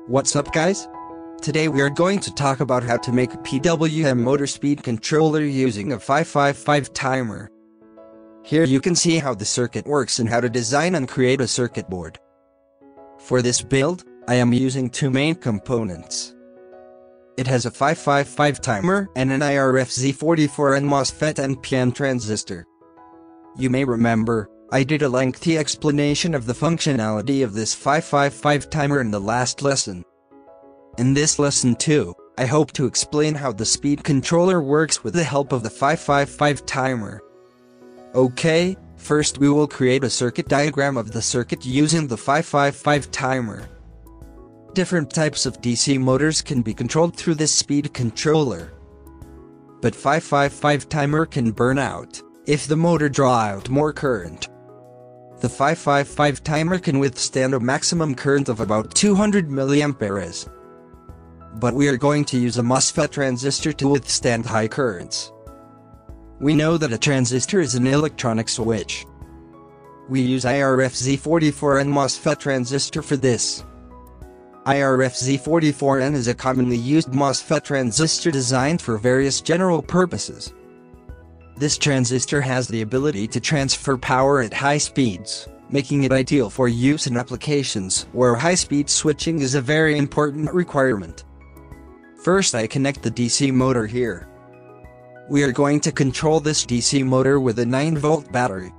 What's up, guys? Today we are going to talk about how to make a PWM Motor Speed Controller using a 555 timer. Here you can see how the circuit works and how to design and create a circuit board. For this build, I am using two main components. It has a 555 timer and an IRFZ44N MOSFET NPN transistor. You may remember, I did a lengthy explanation of the functionality of this 555 timer in the last lesson. In this lesson too, I hope to explain how the speed controller works with the help of the 555 timer. Okay, first we will create a circuit diagram of the circuit using the 555 timer. Different types of DC motors can be controlled through this speed controller. But 555 timer can burn out if the motor draw out more current. The 555 timer can withstand a maximum current of about 200 milliamperes. But we are going to use a MOSFET transistor to withstand high currents. We know that a transistor is an electronic switch. We use IRFZ44N MOSFET transistor for this. IRFZ44N is a commonly used MOSFET transistor designed for various general purposes. This transistor has the ability to transfer power at high speeds, making it ideal for use in applications where high-speed switching is a very important requirement. First, I connect the DC motor here. We are going to control this DC motor with a 9-volt battery.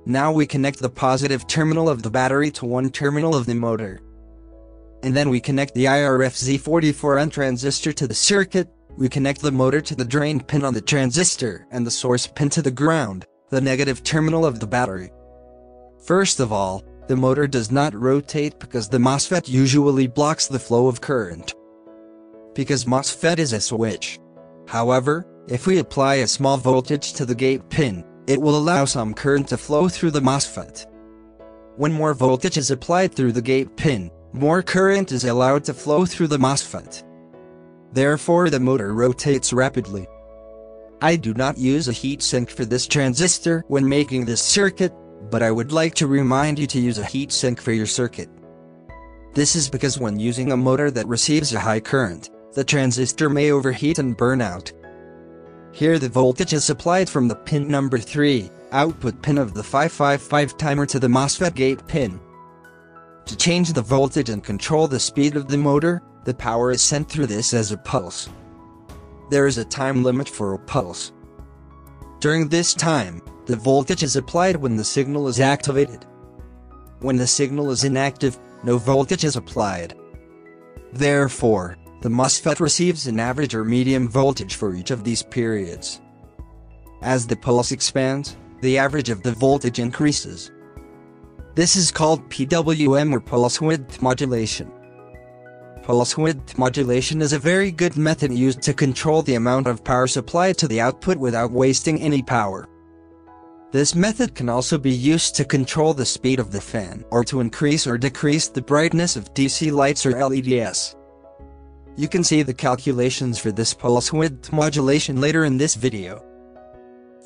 Now we connect the positive terminal of the battery to one terminal of the motor. And then we connect the IRFZ44N transistor to the circuit. We connect the motor to the drain pin on the transistor and the source pin to the ground, the negative terminal of the battery. First of all, the motor does not rotate because the MOSFET usually blocks the flow of current. Because MOSFET is a switch. However, if we apply a small voltage to the gate pin, it will allow some current to flow through the MOSFET. When more voltage is applied through the gate pin, more current is allowed to flow through the MOSFET. Therefore, the motor rotates rapidly. I do not use a heatsink for this transistor when making this circuit, but I would like to remind you to use a heatsink for your circuit. This is because when using a motor that receives a high current, the transistor may overheat and burn out. Here the voltage is applied from the pin number 3, output pin of the 555 timer to the MOSFET gate pin. To change the voltage and control the speed of the motor, the power is sent through this as a pulse. There is a time limit for a pulse. During this time, the voltage is applied when the signal is activated. When the signal is inactive, no voltage is applied. Therefore, the MOSFET receives an average or medium voltage for each of these periods. As the pulse expands, the average of the voltage increases. This is called PWM or pulse width modulation. Pulse width modulation is a very good method used to control the amount of power supplied to the output without wasting any power. This method can also be used to control the speed of the fan or to increase or decrease the brightness of DC lights or LEDs. You can see the calculations for this pulse width modulation later in this video.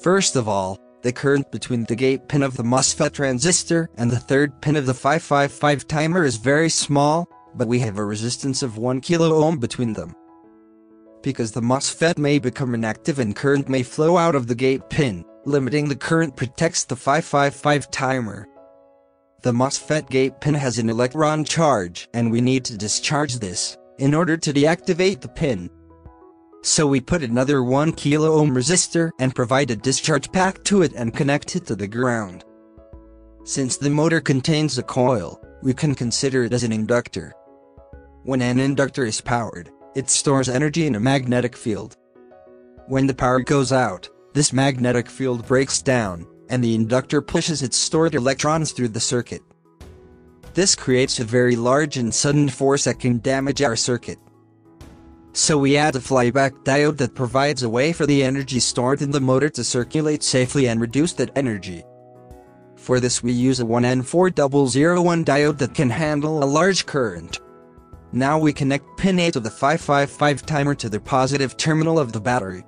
First of all, the current between the gate pin of the MOSFET transistor and the third pin of the 555 timer is very small, but we have a resistance of 1 kilo-ohm between them. Because the MOSFET may become inactive and current may flow out of the gate pin, limiting the current protects the 555 timer. The MOSFET gate pin has an electron charge and we need to discharge this in order to deactivate the pin. So we put another 1 kilo-ohm resistor and provide a discharge pack to it and connect it to the ground. Since the motor contains a coil, we can consider it as an inductor. When an inductor is powered, it stores energy in a magnetic field. When the power goes out, this magnetic field breaks down, and the inductor pushes its stored electrons through the circuit. This creates a very large and sudden force that can damage our circuit. So we add a flyback diode that provides a way for the energy stored in the motor to circulate safely and reduce that energy. For this we use a 1N4001 diode that can handle a large current. Now we connect pin 8 of the 555 timer to the positive terminal of the battery.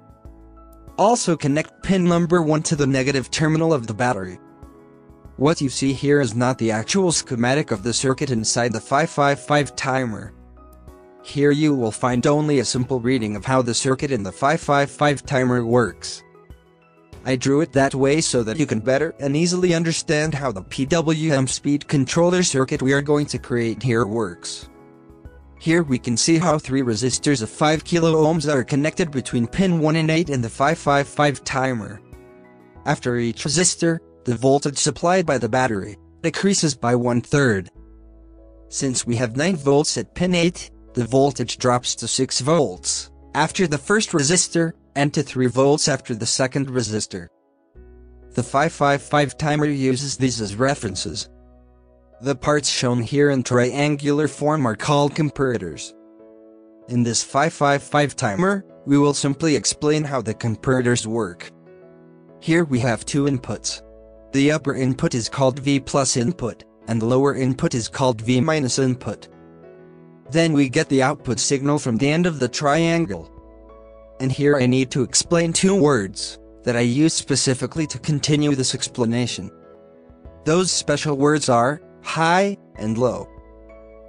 Also connect pin number 1 to the negative terminal of the battery. What you see here is not the actual schematic of the circuit inside the 555 timer. Here you will find only a simple reading of how the circuit in the 555 timer works. I drew it that way so that you can better and easily understand how the PWM speed controller circuit we are going to create here works. Here we can see how 3 resistors of 5 kilo ohms are connected between pin 1 and 8 in the 555 timer. After each resistor, the voltage supplied by the battery decreases by 1/3. Since we have 9 volts at pin 8, the voltage drops to 6 volts after the first resistor, and to 3 volts after the second resistor. The 555 timer uses these as references. The parts shown here in triangular form are called comparators. In this 555 timer, we will simply explain how the comparators work. Here we have 2 inputs. The upper input is called V+ input, and the lower input is called V- input. Then we get the output signal from the end of the triangle. And here I need to explain 2 words that I use specifically to continue this explanation. Those special words are high and low.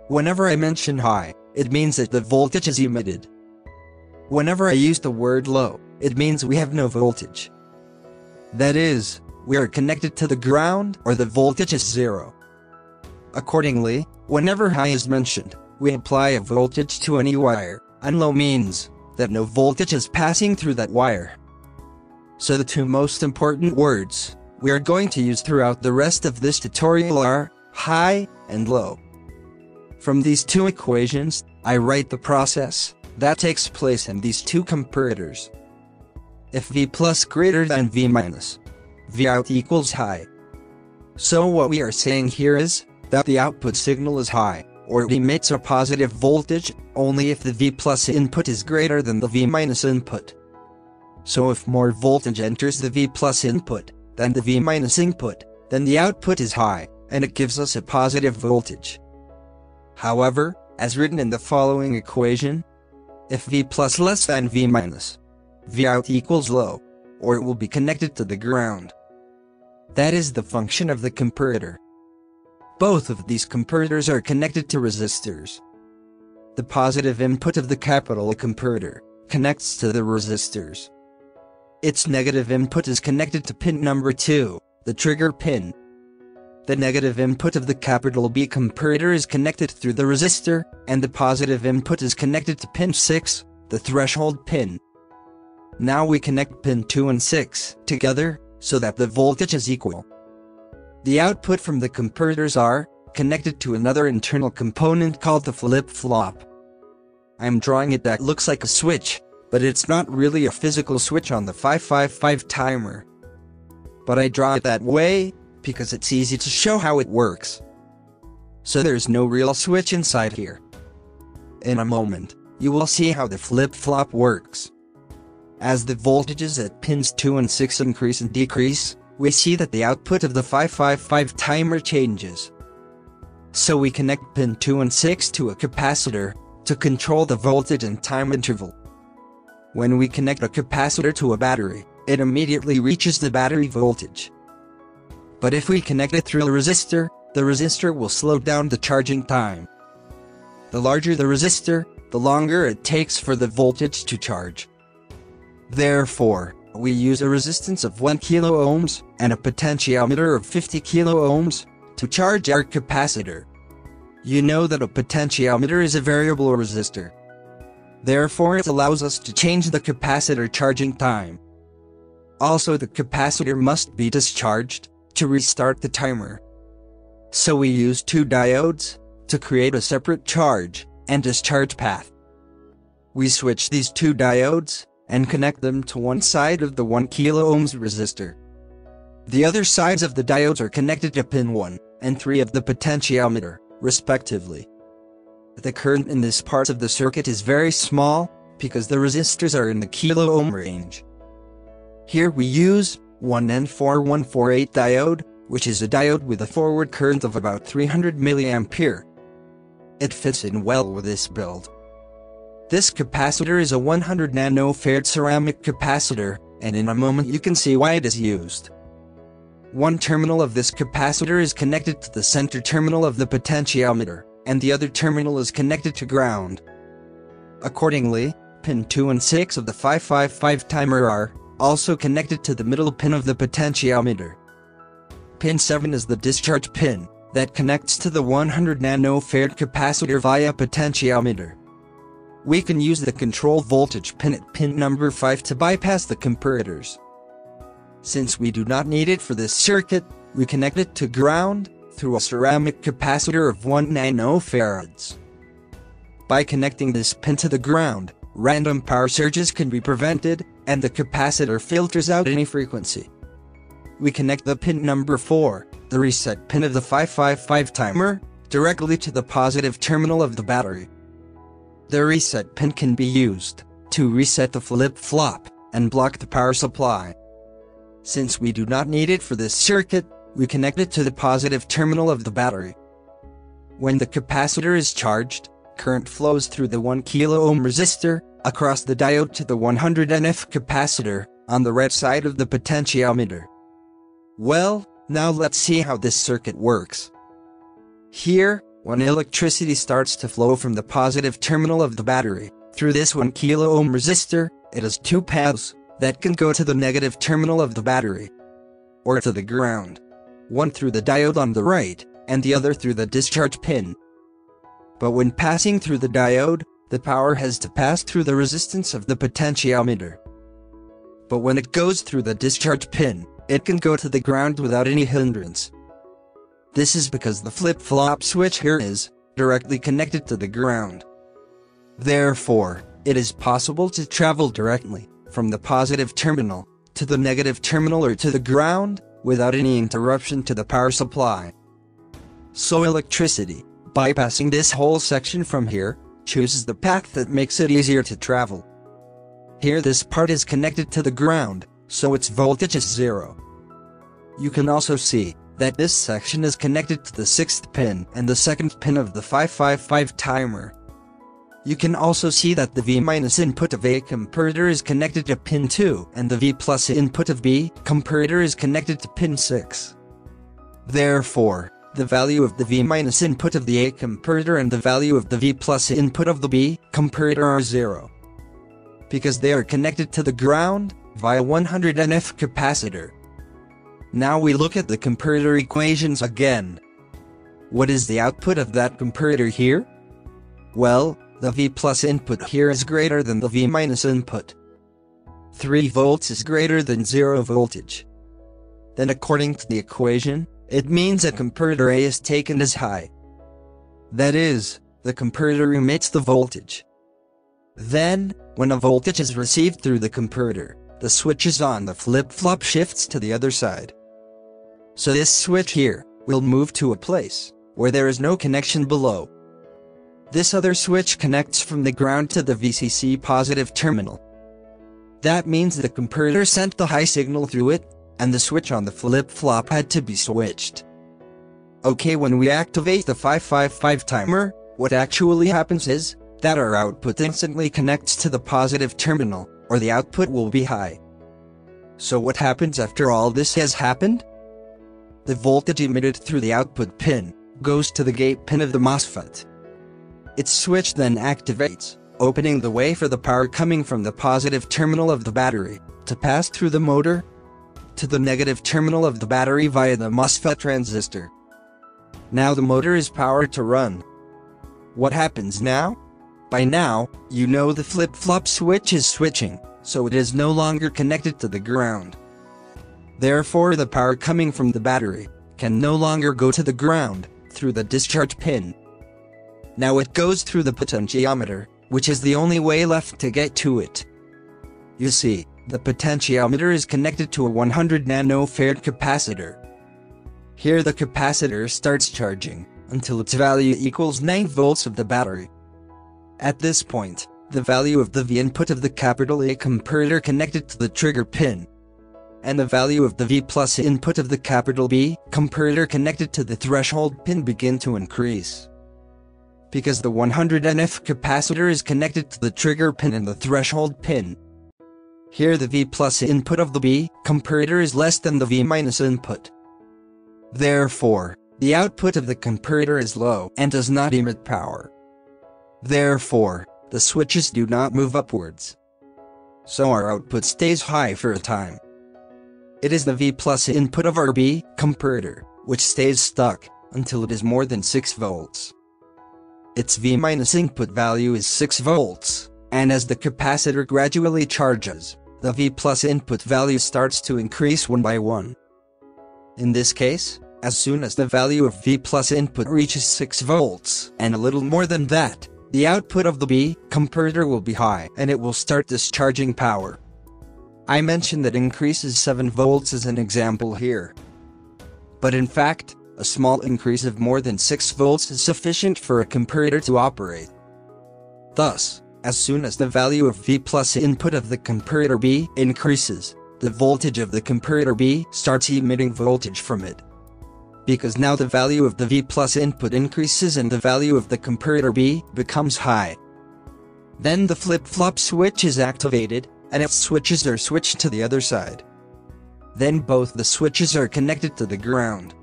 Whenever I mention high, it means that the voltage is emitted. Whenever I use the word low, it means we have no voltage. That is, we are connected to the ground or the voltage is 0. Accordingly, whenever high is mentioned, we apply a voltage to any wire, and low means that no voltage is passing through that wire. So the 2 most important words we are going to use throughout the rest of this tutorial are high and low. From these 2 equations, I write the process that takes place in these 2 comparators. If V+ greater than V-, V out equals high. So what we are saying here is that the output signal is high, or it emits a positive voltage, only if the V+ input is greater than the V- input. So if more voltage enters the V+ input than the V- input, then the output is high, and it gives us a positive voltage. However, as written in the following equation, if V+ less than V-, V out equals low, or it will be connected to the ground. That is the function of the comparator. Both of these comparators are connected to resistors. The positive input of the capital comparator connects to the resistors. Its negative input is connected to pin number 2, the trigger pin. The negative input of the capital B comparator is connected through the resistor, and the positive input is connected to pin 6, the threshold pin. Now we connect pin 2 and 6 together, so that the voltage is equal. The output from the comparators are connected to another internal component called the flip-flop. I am drawing it that looks like a switch, but it's not really a physical switch on the 555 timer. But I draw it that way because it's easy to show how it works. So there's no real switch inside here. In a moment, you will see how the flip-flop works. As the voltages at pins 2 and 6 increase and decrease, we see that the output of the 555 timer changes. So we connect pin 2 and 6 to a capacitor to control the voltage and time interval. When we connect a capacitor to a battery, it immediately reaches the battery voltage. But if we connect it through a resistor, the resistor will slow down the charging time. The larger the resistor, the longer it takes for the voltage to charge. Therefore, we use a resistance of 1 kilo ohms and a potentiometer of 50 kilo ohms to charge our capacitor. You know that a potentiometer is a variable resistor. Therefore, it allows us to change the capacitor charging time. Also, the capacitor must be discharged to restart the timer. So we use 2 diodes to create a separate charge and discharge path. We switch these 2 diodes and connect them to one side of the 1 kilo ohms resistor. The other sides of the diodes are connected to pin 1 and 3 of the potentiometer, respectively. The current in this part of the circuit is very small, because the resistors are in the kilo ohm range. Here we use 1N4148 diode, which is a diode with a forward current of about 300 mA. It fits in well with this build. This capacitor is a 100 nanofarad ceramic capacitor, and in a moment you can see why it is used. One terminal of this capacitor is connected to the center terminal of the potentiometer, and the other terminal is connected to ground. Accordingly, pin 2 and 6 of the 555 timer are also connected to the middle pin of the potentiometer. Pin 7 is the discharge pin that connects to the 100 nanofarad capacitor via potentiometer. We can use the control voltage pin at pin number 5 to bypass the comparators. Since we do not need it for this circuit, we connect it to ground through a ceramic capacitor of 1 nanofarads. By connecting this pin to the ground, random power surges can be prevented, and the capacitor filters out any frequency. We connect the pin number 4, the reset pin of the 555 timer, directly to the positive terminal of the battery. The reset pin can be used to reset the flip-flop and block the power supply. Since we do not need it for this circuit, we connect it to the positive terminal of the battery. When the capacitor is charged, current flows through the 1 kilo-ohm resistor, across the diode to the 100 NF capacitor, on the red side of the potentiometer. Well, now let's see how this circuit works. Here, when electricity starts to flow from the positive terminal of the battery, through this 1 kilo-ohm resistor, it has 2 paths that can go to the negative terminal of the battery, or to the ground. One through the diode on the right, and the other through the discharge pin. But when passing through the diode, the power has to pass through the resistance of the potentiometer. But when it goes through the discharge pin, it can go to the ground without any hindrance. This is because the flip-flop switch here is directly connected to the ground. Therefore, it is possible to travel directly from the positive terminal to the negative terminal or to the ground without any interruption to the power supply. So electricity, bypassing this whole section from here, chooses the path that makes it easier to travel. Here this part is connected to the ground, so its voltage is 0. You can also see that this section is connected to the 6th pin and the 2nd pin of the 555 timer. You can also see that the V- input of A comparator is connected to pin 2 and the V+ input of B comparator is connected to pin 6. Therefore, the value of the V- input of the A comparator and the value of the V+ input of the B comparator are 0. Because they are connected to the ground via 100 NF capacitor. Now we look at the comparator equations again. What is the output of that comparator here? Well, the V+ input here is greater than the V- input. 3 volts is greater than 0 voltage. Then according to the equation, it means that comparator A is taken as high. That is, the comparator emits the voltage. Then, when a voltage is received through the comparator, the switch is on, the flip-flop shifts to the other side. So this switch here will move to a place where there is no connection below. This other switch connects from the ground to the VCC positive terminal. That means the comparator sent the high signal through it, and the switch on the flip-flop had to be switched. Okay, when we activate the 555 timer, what actually happens is that our output instantly connects to the positive terminal, or the output will be high. So what happens after all this has happened? The voltage emitted through the output pin goes to the gate pin of the MOSFET. Its switch then activates, opening the way for the power coming from the positive terminal of the battery to pass through the motor to the negative terminal of the battery via the MOSFET transistor. Now the motor is powered to run. What happens now? By now, you know the flip-flop switch is switching, so it is no longer connected to the ground. Therefore the power coming from the battery can no longer go to the ground through the discharge pin. Now it goes through the potentiometer, which is the only way left to get to it. You see, the potentiometer is connected to a 100 nanofarad capacitor. Here the capacitor starts charging until its value equals 9 volts of the battery. At this point, the value of the V input of the capital A comparator connected to the trigger pin, and the value of the V+ input of the capital B comparator connected to the threshold pin begin to increase. Because the 100 NF capacitor is connected to the trigger pin and the threshold pin. Here the V+ input of the B comparator is less than the V- input, Therefore, the output of the comparator is low and does not emit power. Therefore, the switches do not move upwards. So our output stays high for a time. It is the V plus input of our B comparator, which stays stuck until it is more than 6 volts. Its V minus input value is 6 volts, and as the capacitor gradually charges, the V plus input value starts to increase one by one. In this case, as soon as the value of V plus input reaches 6 volts and a little more than that, the output of the B comparator will be high and it will start discharging power. I mentioned that increases 7 volts as an example here. But in fact, a small increase of more than 6 volts is sufficient for a comparator to operate. Thus, as soon as the value of V plus input of the comparator B increases, the voltage of the comparator B starts emitting voltage from it. Because now the value of the V plus input increases and the value of the comparator B becomes high. Then the flip-flop switch is activated, and its switches are switched to the other side. Then both the switches are connected to the ground.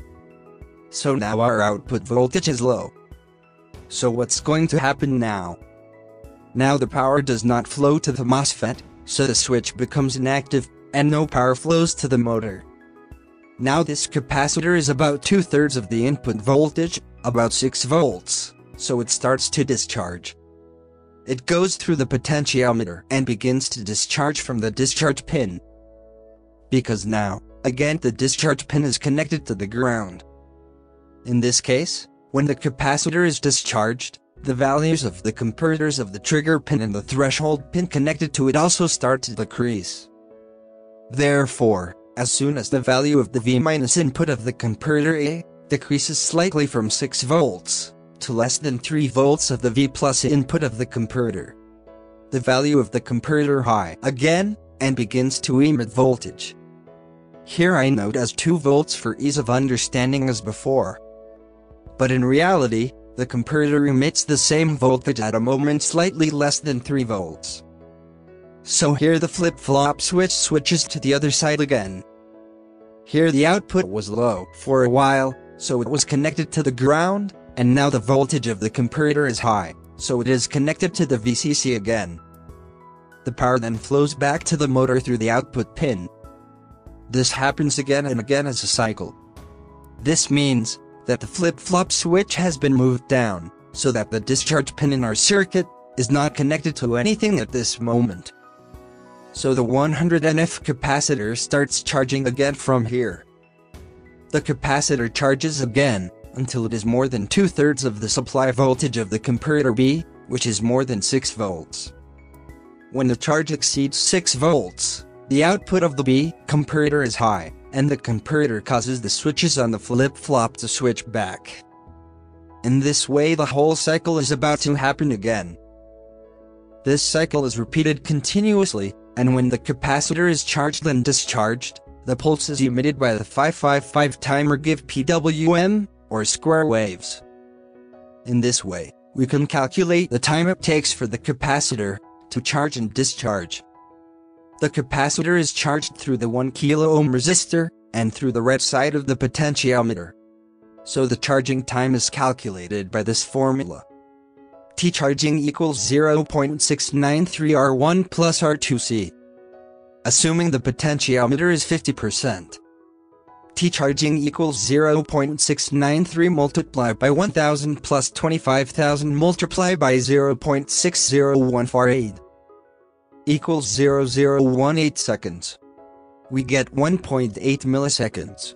So now our output voltage is low. So what's going to happen now? Now the power does not flow to the MOSFET, so the switch becomes inactive, and no power flows to the motor. Now this capacitor is about 2/3 of the input voltage, about 6 volts, so it starts to discharge. It goes through the potentiometer and begins to discharge from the discharge pin. Because now, again the discharge pin is connected to the ground. In this case, when the capacitor is discharged, the values of the comparators of the trigger pin and the threshold pin connected to it also start to decrease. Therefore, as soon as the value of the V minus input of the comparator A decreases slightly from 6 volts to less than 3 volts of the V plus input of the comparator, the value of the comparator high again and begins to emit voltage. Here I note as 2 volts for ease of understanding as before. But in reality, the comparator emits the same voltage at a moment slightly less than 3 volts. So here the flip-flop switch switches to the other side again. Here the output was low for a while, so it was connected to the ground, and now the voltage of the comparator is high, so it is connected to the VCC again. The power then flows back to the motor through the output pin. This happens again and again as a cycle. This means that the flip-flop switch has been moved down, so that the discharge pin in our circuit is not connected to anything at this moment. So the 100 NF capacitor starts charging again from here. The capacitor charges again, until it is more than 2/3 of the supply voltage of the comparator B, which is more than 6 volts. When the charge exceeds 6 volts, the output of the B comparator is high, and the comparator causes the switches on the flip-flop to switch back. In this way the whole cycle is about to happen again. This cycle is repeated continuously, and when the capacitor is charged and discharged, the pulses emitted by the 555 timer give PWM, or square waves. In this way, we can calculate the time it takes for the capacitor to charge and discharge. The capacitor is charged through the 1 kilo-ohm resistor, and through the red side of the potentiometer. So the charging time is calculated by this formula. T charging equals 0.693 R1 plus R2C. Assuming the potentiometer is 50%. T charging equals 0.693 multiplied by 1000 plus 25,000 multiplied by 0.6014 equals 0018 seconds. We get 1.8 milliseconds.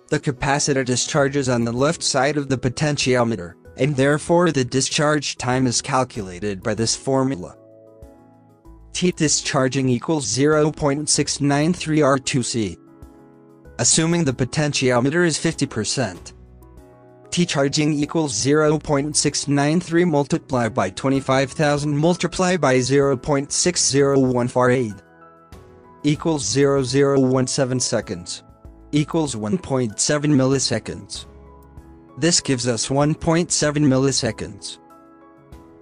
The capacitor discharges on the left side of the potentiometer, and therefore the discharge time is calculated by this formula. T discharging equals 0.693 R2C. Assuming the potentiometer is 50%. T charging equals 0.693 multiplied by 25,000 multiplied by 0.6014 equals 0017 seconds. Equals 1.7 milliseconds. This gives us 1.7 milliseconds.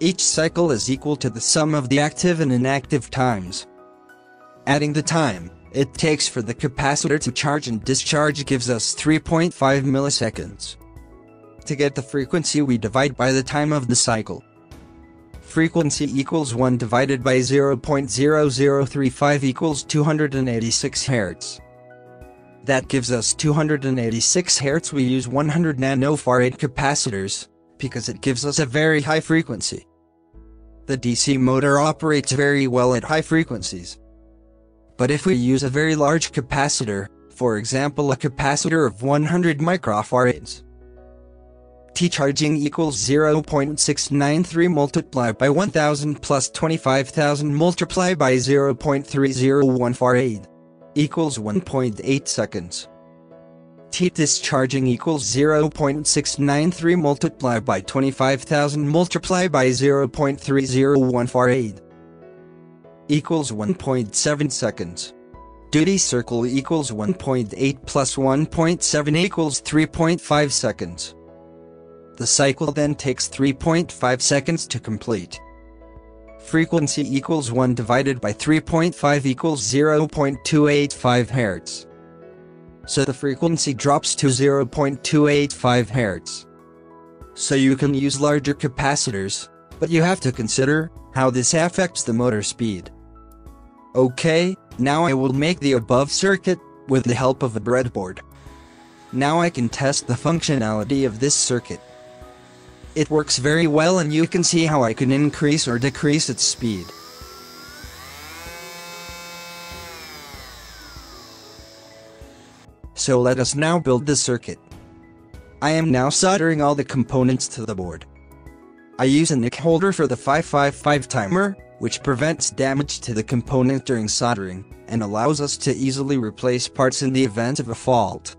Each cycle is equal to the sum of the active and inactive times. Adding the time, it takes for the capacitor to charge and discharge gives us 3.5 milliseconds. To get the frequency, we divide by the time of the cycle. Frequency equals 1 divided by 0.0035 equals 286 Hz. That gives us 286 Hz. We use 100 nanofarad capacitors, because it gives us a very high frequency. The DC motor operates very well at high frequencies. But if we use a very large capacitor, for example a capacitor of 100 microfarads, T charging equals 0.693 multiplied by 1000 plus 25,000 multiplied by 0.301 farad equals 1.8 seconds. T discharging equals 0.693 multiplied by 25,000 multiplied by 0.301 farad equals 1.7 seconds. Duty cycle equals 1.8 plus 1.7 equals 3.5 seconds. The cycle then takes 3.5 seconds to complete. Frequency equals 1 divided by 3.5 equals 0.285 Hz. So the frequency drops to 0.285 Hz. So you can use larger capacitors, but you have to consider how this affects the motor speed. Okay, now I will make the above circuit with the help of a breadboard. Now I can test the functionality of this circuit. It works very well and you can see how I can increase or decrease its speed. So let us now build the circuit. I am now soldering all the components to the board. I use a nick holder for the 555 timer, which prevents damage to the component during soldering, and allows us to easily replace parts in the event of a fault.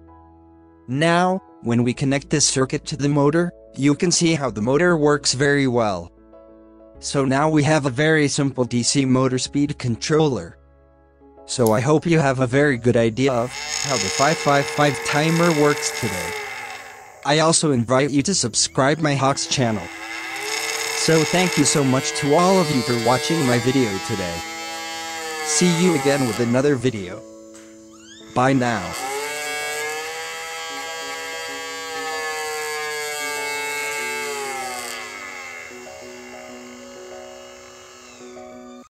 Now, when we connect this circuit to the motor, you can see how the motor works very well. So now we have a very simple DC motor speed controller. So I hope you have a very good idea of how the 555 timer works today. I also invite you to subscribe my Hawks channel. So thank you so much to all of you for watching my video today. See you again with another video. Bye now.